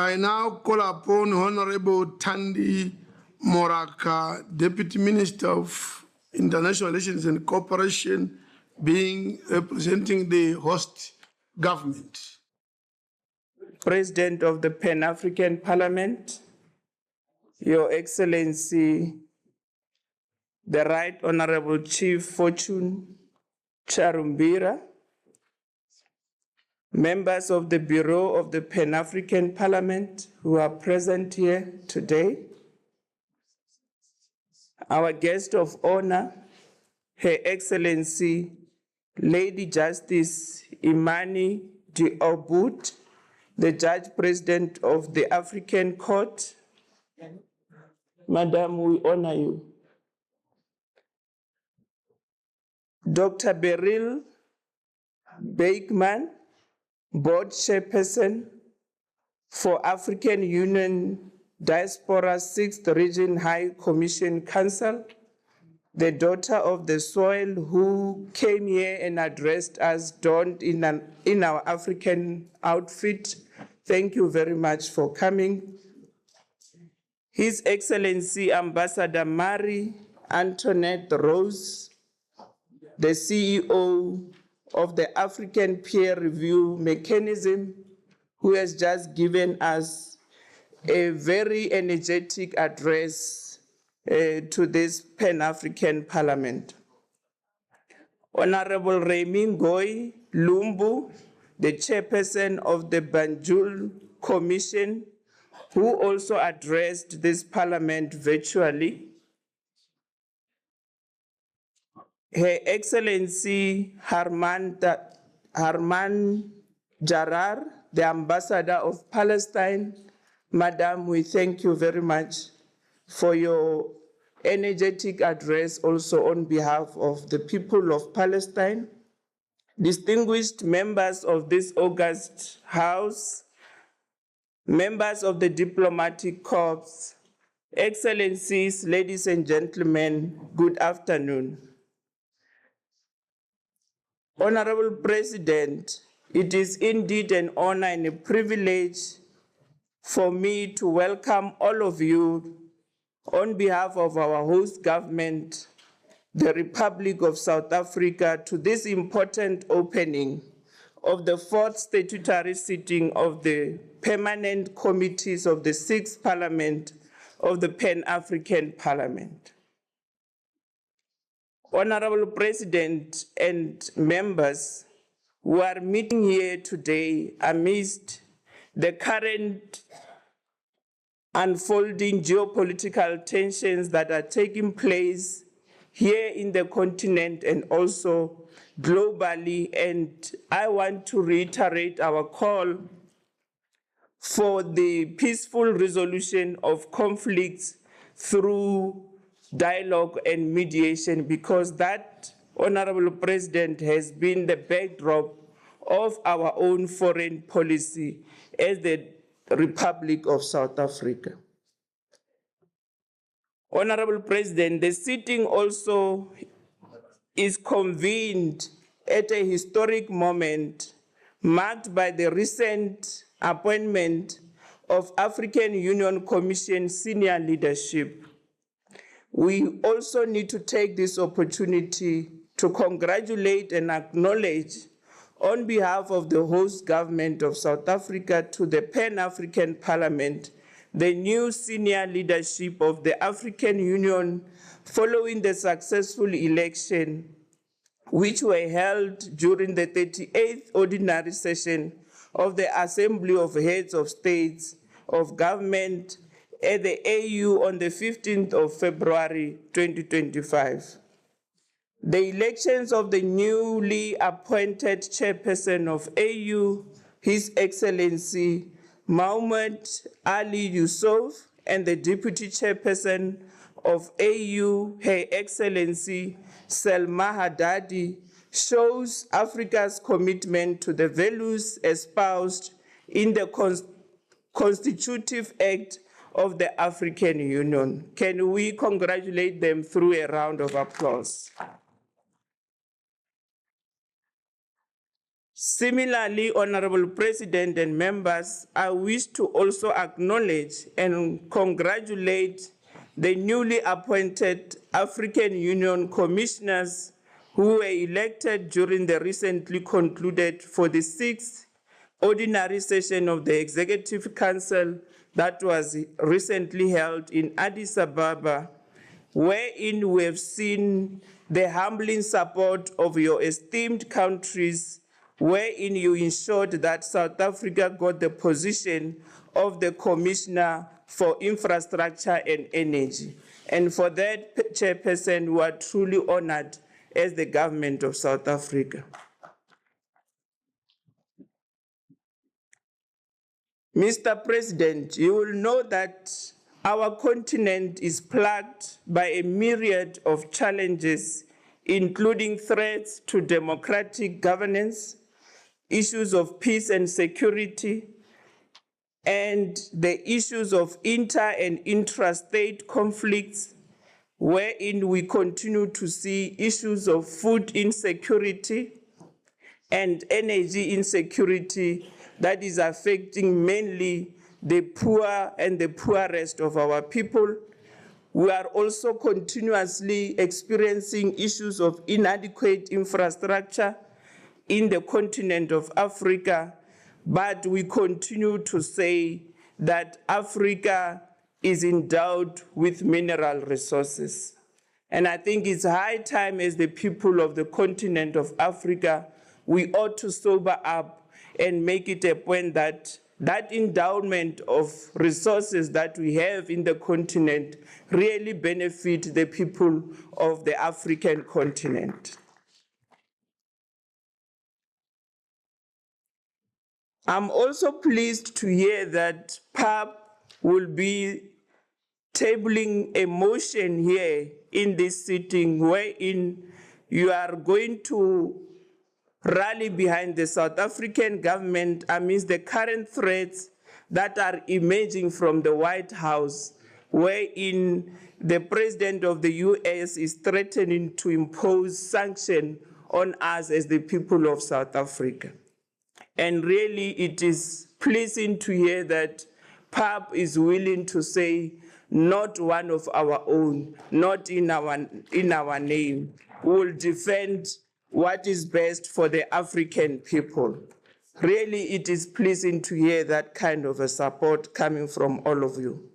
I now call upon Honorable Thandi Moraka, Deputy Minister of International Relations and Cooperation, representing the host government. President of the Pan-African Parliament, Your Excellency, the Right Honorable Chief Fortune Charumbira, members of the Bureau of the Pan-African Parliament who are present here today, our guest of honor, Her Excellency Lady Justice Imani Diobut, the Judge President of the African Court. Madam, we honor you. Dr. Beryl Beekman, Board Chairperson for African Union Diaspora 6th Region High Commission Council, the daughter of the soil who came here and addressed us donned in our African outfit. Thank you very much for coming. His Excellency Ambassador Marie Antoinette Rose, the CEO of the African Peer Review Mechanism, who has just given us a very energetic address to this Pan-African Parliament. Honorable Remy Ngoyi Lumbu, the chairperson of the Banjul Commission, who also addressed this Parliament virtually. Her Excellency Harman Jarar, the Ambassador of Palestine. Madam, we thank you very much for your energetic address also on behalf of the people of Palestine. Distinguished members of this august House, members of the diplomatic corps, Excellencies, ladies and gentlemen, good afternoon. Honorable President, it is indeed an honor and a privilege for me to welcome all of you on behalf of our host government, the Republic of South Africa, to this important opening of the 4th statutory sitting of the permanent committees of the 6th Parliament of the Pan-African Parliament. Honorable President and members who are meeting here today amidst the current unfolding geopolitical tensions that are taking place here in the continent and also globally, and I want to reiterate our call for the peaceful resolution of conflicts through dialogue and mediation, because that, Honorable President, has been the backdrop of our own foreign policy as the Republic of South Africa. Honorable President, the sitting also is convened at a historic moment marked by the recent appointment of African Union Commission senior leadership. We also need to take this opportunity to congratulate and acknowledge on behalf of the host government of South Africa to the Pan-African Parliament, the new senior leadership of the African Union following the successful election which were held during the 38th ordinary session of the Assembly of Heads of States of Government at the AU on the 15th of February 2025. The elections of the newly appointed chairperson of AU, His Excellency Mohamed Ali Yusuf, and the deputy chairperson of AU, Her Excellency Selma Haddadi, shows Africa's commitment to the values espoused in the Constitutive Act of the African Union. Can we congratulate them through a round of applause? Similarly, Honorable President and members, I wish to also acknowledge and congratulate the newly appointed African Union commissioners who were elected during the recently concluded 46th ordinary session of the Executive Council that was recently held in Addis Ababa, wherein we have seen the humbling support of your esteemed countries, wherein you ensured that South Africa got the position of the Commissioner for Infrastructure and Energy. And for that, Chairperson, we are truly honored as the government of South Africa. Mr. President, you will know that our continent is plagued by a myriad of challenges, including threats to democratic governance, issues of peace and security, and the issues of inter- and intrastate conflicts, wherein we continue to see issues of food insecurity and energy insecurity that is affecting mainly the poor and the poorest of our people. We are also continuously experiencing issues of inadequate infrastructure in the continent of Africa, but we continue to say that Africa is endowed with mineral resources. And I think it's high time as the people of the continent of Africa, we ought to sober up and make it a point that that endowment of resources that we have in the continent really benefit the people of the African continent. I'm also pleased to hear that PAP will be tabling a motion here in this sitting wherein you are going to rally behind the South African government amidst the current threats that are emerging from the White House, wherein the president of the US is threatening to impose sanctions on us as the people of South Africa. And really, it is pleasing to hear that PAP is willing to say, not one of our own, not in our name. We will defend what is best for the African people. Really, it is pleasing to hear that kind of a support coming from all of you.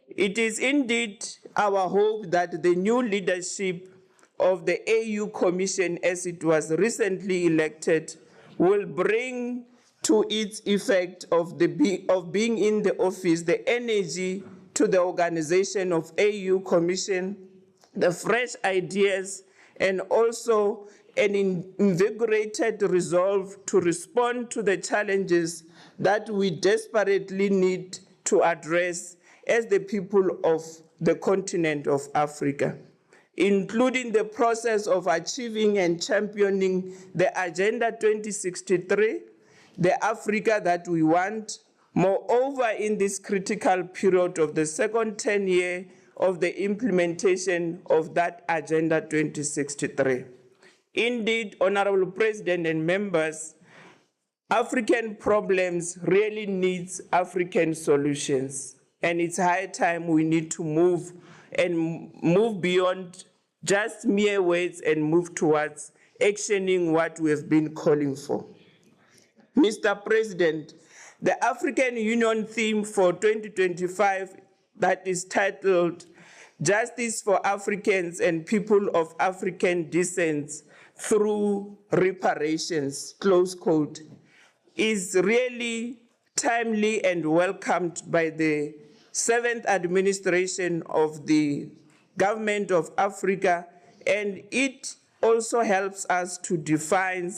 It is indeed our hope that the new leadership of the AU Commission, as it was recently elected, will bring to its effect of being in the office the energy to the organization of AU Commission, the fresh ideas, and also an invigorated resolve to respond to the challenges that we desperately need to address as the people of the continent of Africa, including the process of achieving and championing the Agenda 2063, the Africa that we want. Moreover, in this critical period of the second 10-year of the implementation of that Agenda 2063. Indeed, Honorable President and members, African problems really need African solutions. And it's high time we need to move beyond just mere words and move towards actioning what we have been calling for. Mr. President, the African Union theme for 2025 that is titled Justice for Africans and People of African Descent Through Reparations, close quote, is really timely and welcomed by the 7th administration of the Government of Africa, and it also helps us to define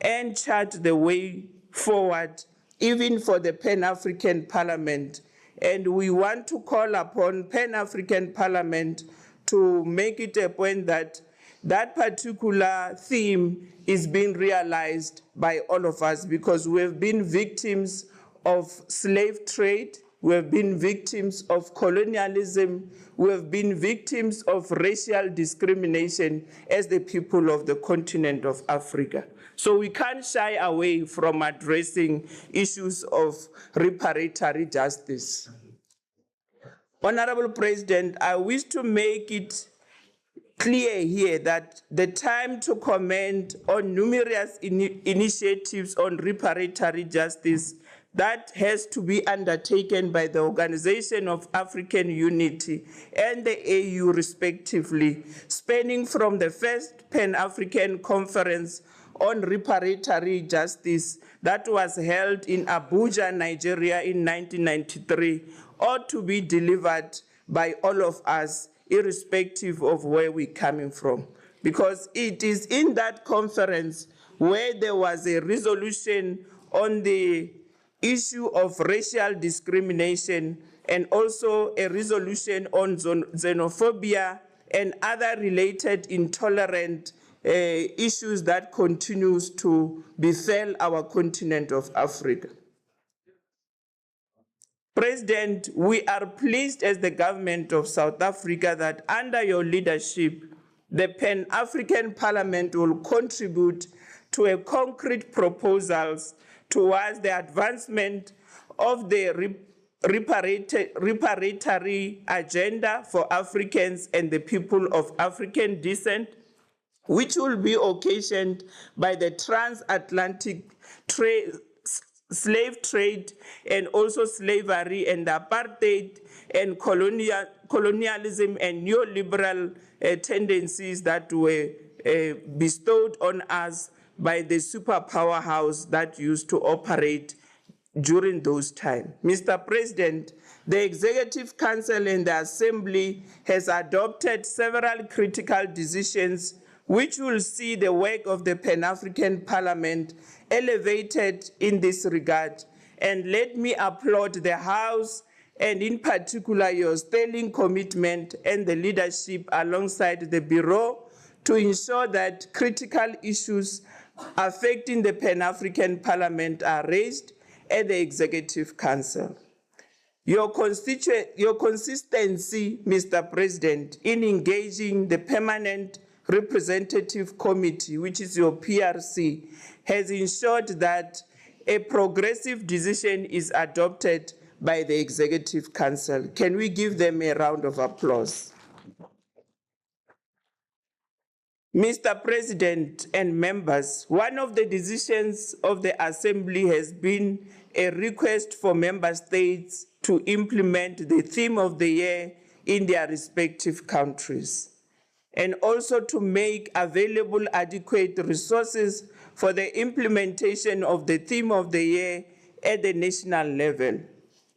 and chart the way forward, even for the Pan-African Parliament. And we want to call upon Pan-African Parliament to make it a point that that particular theme is being realized by all of us, because we have been victims of slave trade, we have been victims of colonialism, we have been victims of racial discrimination as the people of the continent of Africa. So we can't shy away from addressing issues of reparatory justice. Honorable President, I wish to make it clear here that the time to comment on numerous initiatives on reparatory justice that has to be undertaken by the Organization of African Unity and the AU respectively, spanning from the first Pan-African Conference on Reparatory Justice that was held in Abuja, Nigeria in 1993, ought to be delivered by all of us, irrespective of where we're coming from. Because it is in that conference where there was a resolution on the issue of racial discrimination and also a resolution on xenophobia and other related intolerant issues that continues to befall our continent of Africa. President, we are pleased as the government of South Africa that under your leadership, the Pan-African Parliament will contribute to a concrete proposals towards the advancement of the reparatory agenda for Africans and the people of African descent, which will be occasioned by the transatlantic slave trade and also slavery and apartheid and colonialism and neoliberal tendencies that were bestowed on us by the superpower house that used to operate during those times. Mr. President, the Executive Council and the Assembly has adopted several critical decisions which will see the work of the Pan-African Parliament elevated in this regard. And let me applaud the House and in particular your sterling commitment and the leadership alongside the Bureau to ensure that critical issues affecting the Pan-African Parliament are raised at the Executive Council. Your consistency, Mr. President, in engaging the Permanent Representative Committee, which is your PRC, has ensured that a progressive decision is adopted by the Executive Council. Can we give them a round of applause? Mr. President and members, one of the decisions of the Assembly has been a request for member states to implement the theme of the year in their respective countries, and also to make available adequate resources for the implementation of the theme of the year at the national level.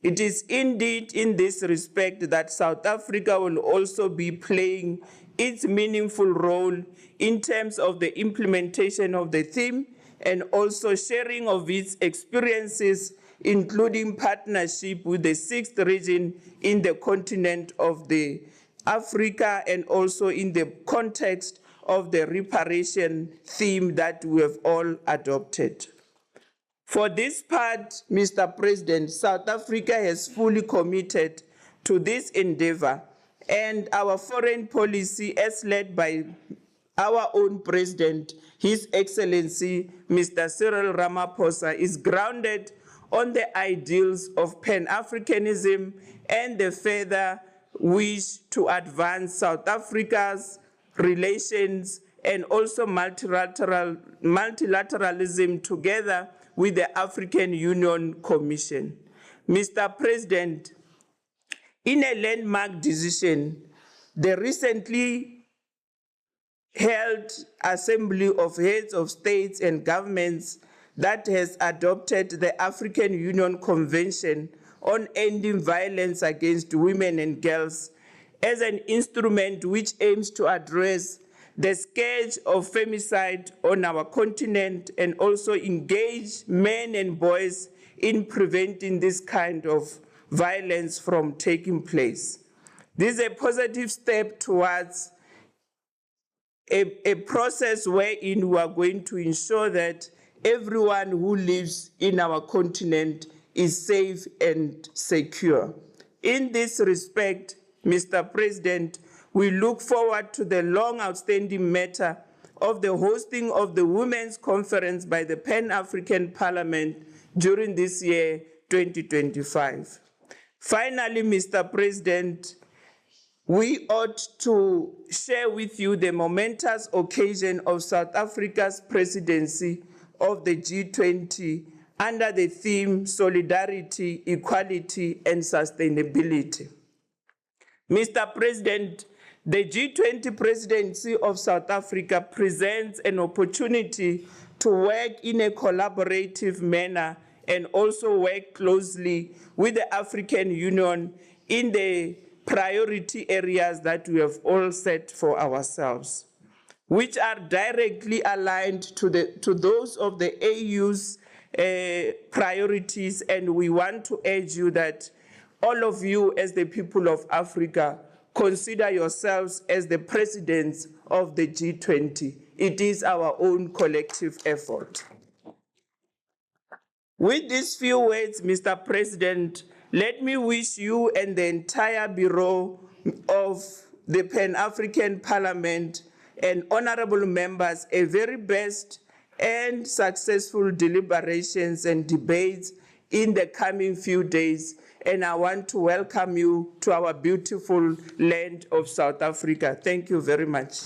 It is indeed in this respect that South Africa will also be playing its meaningful role in terms of the implementation of the theme and also sharing of its experiences, including partnership with the 6th region in the continent of the Africa and also in the context of the reparation theme that we have all adopted. For this part, Mr. President, South Africa has fully committed to this endeavor, and our foreign policy, as led by our own President, His Excellency, Mr. Cyril Ramaphosa, is grounded on the ideals of Pan-Africanism and the further wish to advance South Africa's relations and also multilateralism together with the African Union Commission. Mr. President, in a landmark decision, the recently held Assembly of Heads of States and Governments that has adopted the African Union Convention on Ending Violence Against Women and Girls as an instrument which aims to address the scourge of femicide on our continent and also engage men and boys in preventing this kind of violence from taking place. This is a positive step towards a process wherein we are going to ensure that everyone who lives in our continent is safe and secure. In this respect, Mr. President, we look forward to the long outstanding matter of the hosting of the Women's Conference by the Pan-African Parliament during this year, 2025. Finally, Mr. President, we ought to share with you the momentous occasion of South Africa's presidency of the G20 under the theme Solidarity, Equality, and Sustainability. Mr. President, the G20 presidency of South Africa presents an opportunity to work in a collaborative manner and also work closely with the African Union in the priority areas that we have all set for ourselves, which are directly aligned to those of the AU's priorities. And we want to urge you that all of you, as the people of Africa, consider yourselves as the presidents of the G20. It is our own collective effort. With these few words, Mr. President, let me wish you and the entire Bureau of the Pan-African Parliament and honorable members a very best and successful deliberations and debates in the coming few days. And I want to welcome you to our beautiful land of South Africa. Thank you very much.